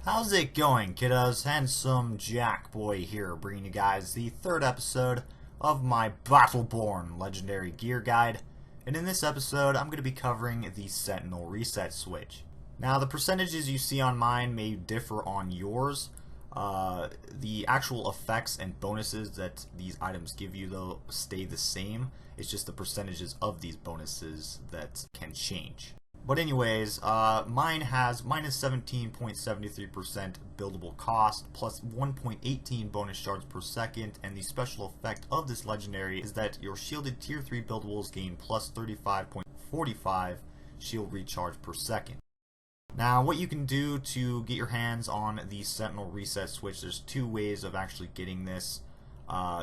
How's it going, kiddos? Handsome Jack Boy here, bringing you guys the third episode of my Battleborn Legendary Gear Guide. And in this episode, I'm going to be covering the Sentinel reset switch. Now, the percentages you see on mine may differ on yours. The actual effects and bonuses that these items give you, though, stay the same. It's just the percentages of these bonuses that can change. But anyways, mine has minus 17.73% buildable cost, plus 1.18 bonus shards per second, and the special effect of this legendary is that your shielded tier 3 buildables gain plus 35.45 shield recharge per second. Now, what you can do to get your hands on the Sentinel reset switch, there's two ways of actually getting this.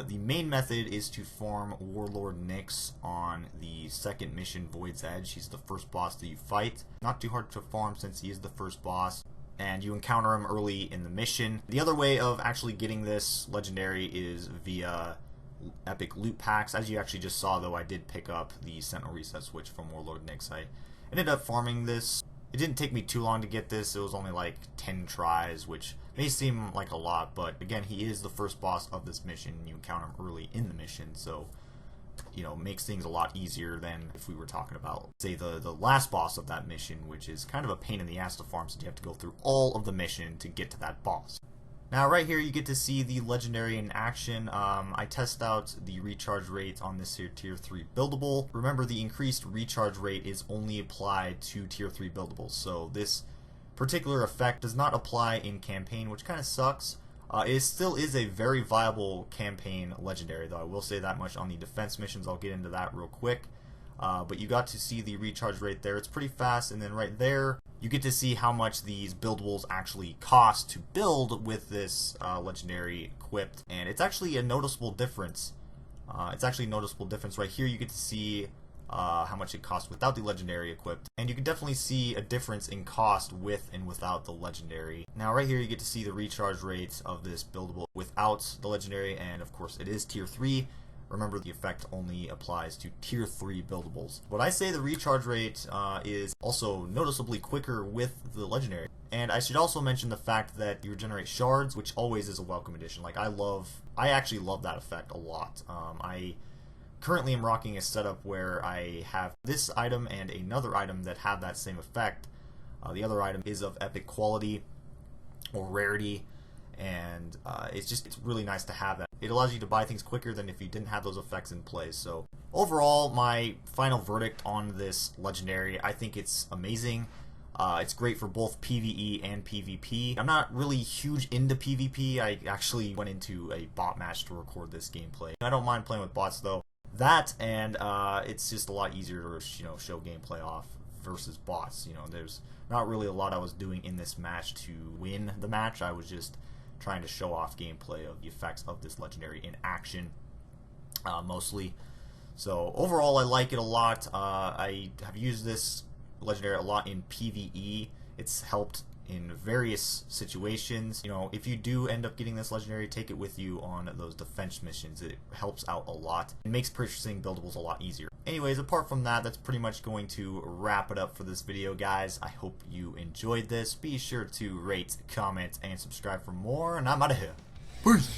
The main method is to farm Warlord Nyx on the second mission, Void's Edge. He's the first boss that you fight. Not too hard to farm since he is the first boss, and you encounter him early in the mission. The other way of actually getting this legendary is via epic loot packs. As you actually just saw, though, I did pick up the Sentinel reset switch from Warlord Nyx. I ended up farming this. It didn't take me too long to get this. It was only like 10 tries, which may seem like a lot, but again, he is the first boss of this mission. You encounter him early in the mission, so makes things a lot easier than if we were talking about, say, the last boss of that mission, which is kind of a pain in the ass to farm since you have to go through all of the mission to get to that boss. Now, right here, you get to see the legendary in action. I test out the recharge rate on this here tier 3 buildable. Remember, the increased recharge rate is only applied to tier 3 buildables, so this particular effect does not apply in campaign, which kind of sucks. It still is a very viable campaign legendary, though I will say that much on the defense missions. I'll get into that real quick. But you got to see the recharge rate there. It's pretty fast, and then right there, you get to see how much these buildables actually cost to build with this legendary equipped, and it's actually a noticeable difference. Right here. You get to see how much it costs without the legendary equipped, and you can definitely see a difference in cost with and without the legendary. Now, right here, you get to see the recharge rates of this buildable without the legendary, and of course, it is tier 3. Remember, the effect only applies to tier 3 buildables. But I say the recharge rate is also noticeably quicker with the legendary. And I should also mention the fact that you regenerate shards, which always is a welcome addition. Like, I actually love that effect a lot. I currently am rocking a setup where I have this item and another item that have that same effect. The other item is of epic quality or rarity, and it's really nice to have that. It allows you to buy things quicker than if you didn't have those effects in place. So overall, my final verdict on this legendary, I think it's amazing. It's great for both PvE and PvP. I'm not really huge into PvP. I actually went into a bot match to record this gameplay. I don't mind playing with bots, though. That, and it's just a lot easier to show gameplay off versus bots. There's not really a lot I was doing in this match to win the match. I was just trying to show off gameplay of the effects of this legendary in action, mostly. So overall, I like it a lot. I have used this legendary a lot in PvE. It's helped in various situations. If you do end up getting this legendary, take it with you on those defense missions. It helps out a lot. It makes purchasing buildables a lot easier. Anyways, apart from that, that's pretty much going to wrap it up for this video, guys. I hope you enjoyed this. Be sure to rate, comment, and subscribe for more, and I'm out of here. Peace!